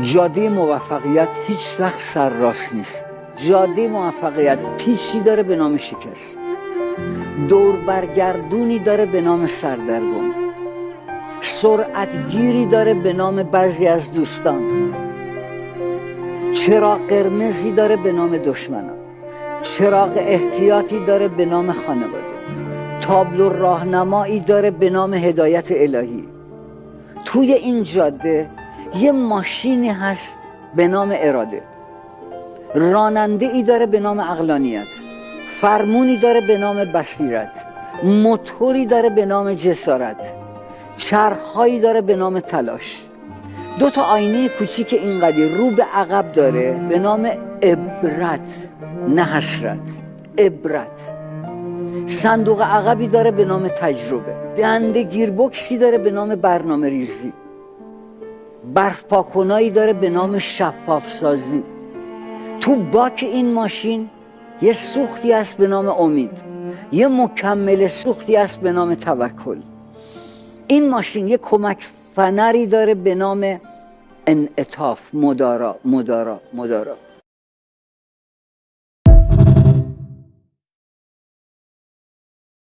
جاده موفقیت هیچ وقت سرراست نیست. جاده موفقیت پیچی داره به نام شکست، دور برگردونی داره به نام سردرگم، سرعتگیری داره به نام بعضی از دوستان، چراغ قرمزی داره به نام دشمنان، چراغ احتیاطی داره به نام خانواده، تابلو راهنمایی داره به نام هدایت الهی. توی این جاده یه ماشینی هست به نام اراده، راننده ای داره به نام عقلانیت، فرمونی داره به نام بصیرت، موتوری داره به نام جسارت، چرخهایی داره به نام تلاش. دو تا آینه کوچیک اینقدر رو به عقب داره به نام عبرت، نه حسرت، عبرت. صندوق عقبی داره به نام تجربه، دنده گیربکسی داره به نام برنامه ریزی، برف پاکنایی داره به نام شفاف سازی. تو باک این ماشین یه سوختی هست به نام امید، یه مکمل سوختی هست به نام توکل. این ماشین یه کمک فنری داره به نام انعطاف، مدارا.